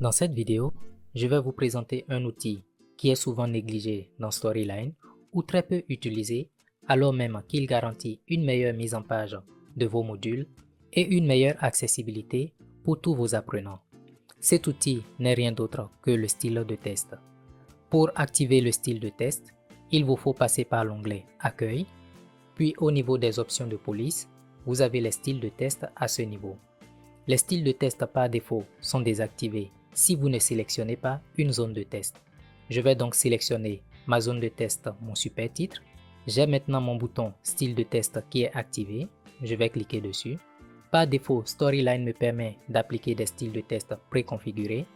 Dans cette vidéo, je vais vous présenter un outil qui est souvent négligé dans Storyline ou très peu utilisé alors même qu'il garantit une meilleure mise en page de vos modules et une meilleure accessibilité pour tous vos apprenants. Cet outil n'est rien d'autre que le style de test. Pour activer le style de test, il vous faut passer par l'onglet Accueil, puis au niveau des options de police, vous avez les styles de test à ce niveau. Les styles de test par défaut sont désactivés si vous ne sélectionnez pas une zone de test. Je vais donc sélectionner ma zone de test, mon super titre. J'ai maintenant mon bouton style de test qui est activé. Je vais cliquer dessus. Par défaut, Storyline me permet d'appliquer des styles de test préconfigurés.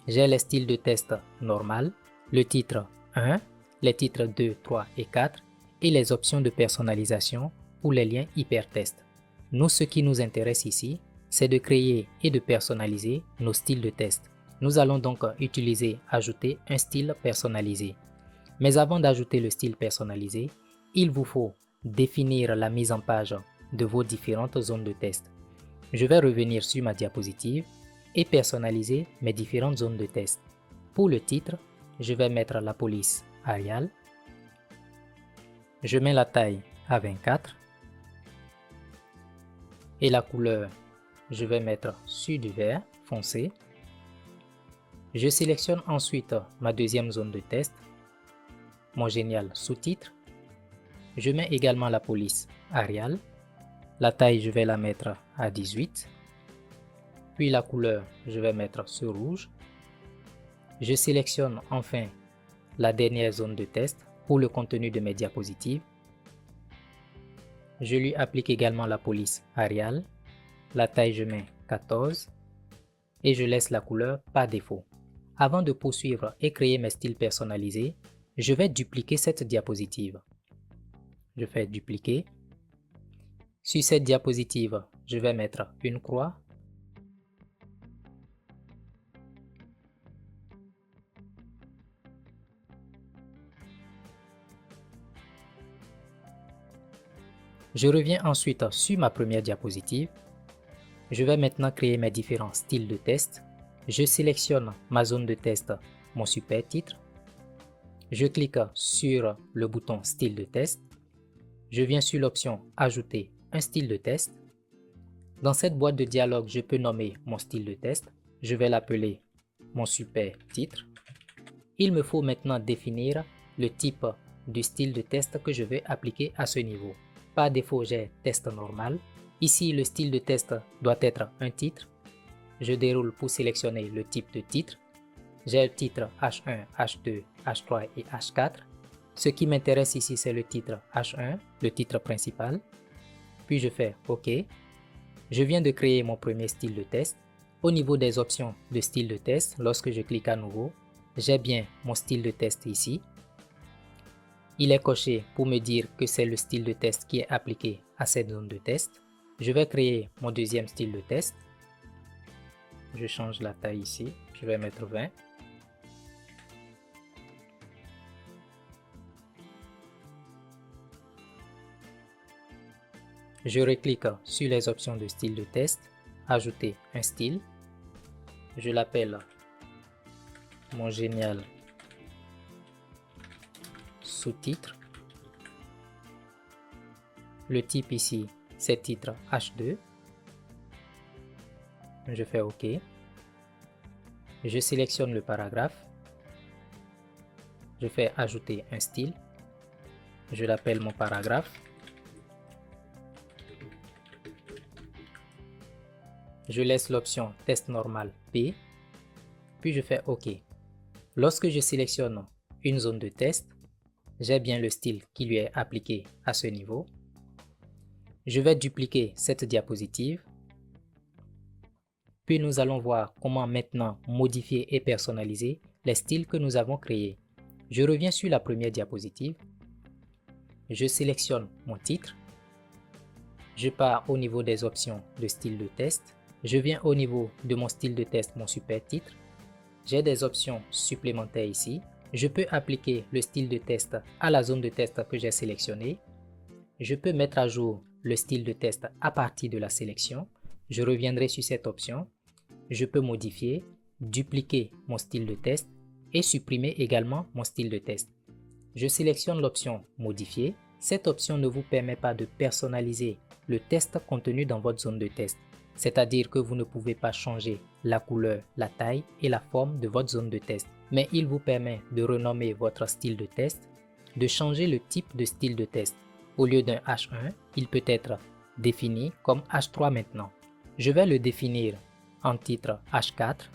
J'ai les styles de test normal, le titre 1, les titres 2, 3 et 4 et les options de personnalisation ou les liens hypertest. Nous, ce qui nous intéresse ici, c'est de créer et de personnaliser nos styles de test. Nous allons donc utiliser ajouter un style personnalisé. Mais avant d'ajouter le style personnalisé, il vous faut définir la mise en page de vos différentes zones de test. Je vais revenir sur ma diapositive et personnaliser mes différentes zones de test. Pour le titre, je vais mettre la police Arial. Je mets la taille à 24 et la couleur, je vais mettre sur du vert foncé. Je sélectionne ensuite ma deuxième zone de test, mon génial sous-titre. Je mets également la police Arial. La taille, je vais la mettre à 18. Puis la couleur, je vais mettre sur rouge. Je sélectionne enfin la dernière zone de test pour le contenu de mes diapositives. Je lui applique également la police Arial. La taille, je mets 14 et je laisse la couleur par défaut. Avant de poursuivre et créer mes styles personnalisés, je vais dupliquer cette diapositive. Je fais dupliquer. Sur cette diapositive, je vais mettre une croix. Je reviens ensuite sur ma première diapositive. Je vais maintenant créer mes différents styles de test. Je sélectionne ma zone de test, mon super titre. Je clique sur le bouton style de test. Je viens sur l'option ajouter un style de test. Dans cette boîte de dialogue, je peux nommer mon style de test. Je vais l'appeler mon super titre. Il me faut maintenant définir le type du style de test que je vais appliquer à ce niveau. Par défaut, j'ai test normal. Ici, le style de test doit être un titre. Je déroule pour sélectionner le type de titre. J'ai le titre H1, H2, H3 et H4. Ce qui m'intéresse ici, c'est le titre H1, le titre principal. Puis je fais OK. Je viens de créer mon premier style de test. Au niveau des options de style de test, lorsque je clique à nouveau, j'ai bien mon style de test ici. Il est coché pour me dire que c'est le style de test qui est appliqué à cette zone de test. Je vais créer mon deuxième style de test. Je change la taille ici, je vais mettre 20. Je reclique sur les options de style de test, ajouter un style. Je l'appelle mon génial sous-titre. Le type ici, c'est titre H2. Je fais OK. Je sélectionne le paragraphe. Je fais ajouter un style. Je l'appelle mon paragraphe. Je laisse l'option test normal P. Puis je fais OK. Lorsque je sélectionne une zone de test, j'ai bien le style qui lui est appliqué à ce niveau. Je vais dupliquer cette diapositive. Puis nous allons voir comment maintenant modifier et personnaliser les styles que nous avons créés. Je reviens sur la première diapositive. Je sélectionne mon titre. Je pars au niveau des options de style de test. Je viens au niveau de mon style de test, mon super titre. J'ai des options supplémentaires ici. Je peux appliquer le style de test à la zone de test que j'ai sélectionnée. Je peux mettre à jour le style de test à partir de la sélection. Je reviendrai sur cette option. Je peux modifier dupliquer mon style de test et supprimer également mon style de test. Je sélectionne l'option Modifier. Cette option ne vous permet pas de personnaliser le test contenu dans votre zone de test. C'est-à-dire que vous ne pouvez pas changer la couleur, la taille et la forme de votre zone de test. Mais il vous permet de renommer votre style de test, de changer le type de style de test. Au lieu d'un H1, il peut être défini comme H3 maintenant. Je vais le définir en titre H4.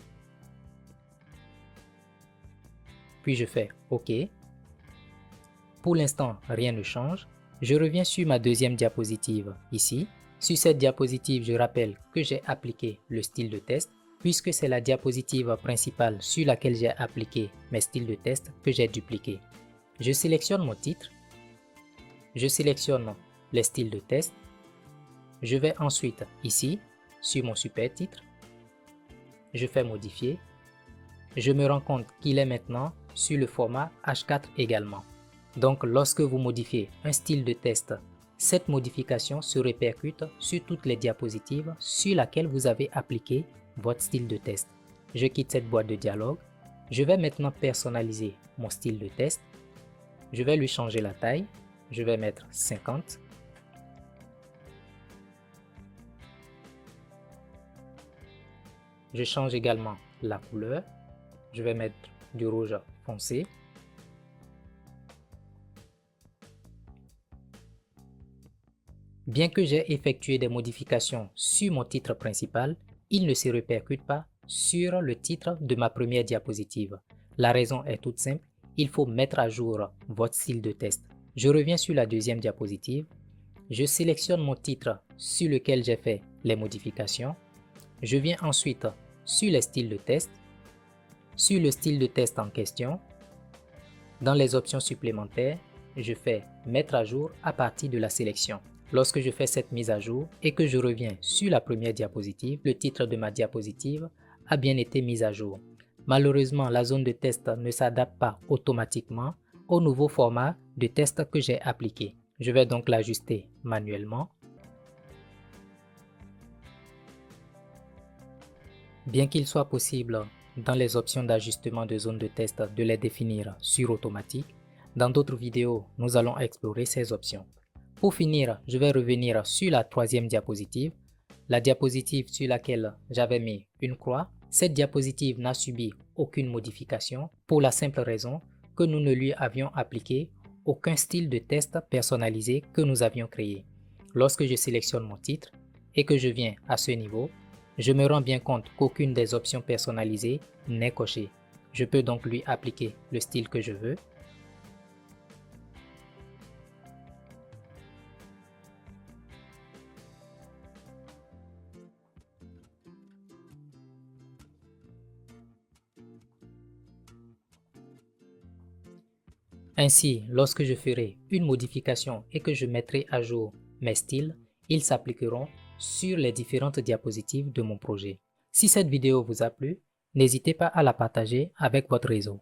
Puis je fais OK. Pour l'instant, rien ne change. Je reviens sur ma deuxième diapositive ici. Sur cette diapositive, je rappelle que j'ai appliqué le style de test, puisque c'est la diapositive principale sur laquelle j'ai appliqué mes styles de test que j'ai dupliqué. Je sélectionne mon titre. Je sélectionne les styles de test. Je vais ensuite ici, sur mon super titre. Je fais modifier. Je me rends compte qu'il est maintenant sur le format H4 également. Donc lorsque vous modifiez un style de test, cette modification se répercute sur toutes les diapositives sur lesquelles vous avez appliqué votre style de test. Je quitte cette boîte de dialogue. Je vais maintenant personnaliser mon style de test. Je vais lui changer la taille. Je vais mettre 50. Je change également la couleur. Je vais mettre du rouge foncé. Bien que j'ai effectué des modifications sur mon titre principal, il ne se répercute pas sur le titre de ma première diapositive. La raison est toute simple, il faut mettre à jour votre style de test. Je reviens sur la deuxième diapositive. Je sélectionne mon titre sur lequel j'ai fait les modifications. Je viens ensuite sur les styles de test. Sur le style de test en question, dans les options supplémentaires, je fais mettre à jour à partir de la sélection. Lorsque je fais cette mise à jour et que je reviens sur la première diapositive, le titre de ma diapositive a bien été mis à jour. Malheureusement, la zone de test ne s'adapte pas automatiquement au nouveau format de test que j'ai appliqué. Je vais donc l'ajuster manuellement. Bien qu'il soit possible dans les options d'ajustement de zone de test de les définir sur automatique, dans d'autres vidéos, nous allons explorer ces options. Pour finir, je vais revenir sur la troisième diapositive, la diapositive sur laquelle j'avais mis une croix. Cette diapositive n'a subi aucune modification pour la simple raison que nous ne lui avions appliqué aucun style de test personnalisé que nous avions créé. Lorsque je sélectionne mon titre et que je viens à ce niveau, je me rends bien compte qu'aucune des options personnalisées n'est cochée. Je peux donc lui appliquer le style que je veux. Ainsi, lorsque je ferai une modification et que je mettrai à jour mes styles, ils s'appliqueront sur les différentes diapositives de mon projet. Si cette vidéo vous a plu, n'hésitez pas à la partager avec votre réseau.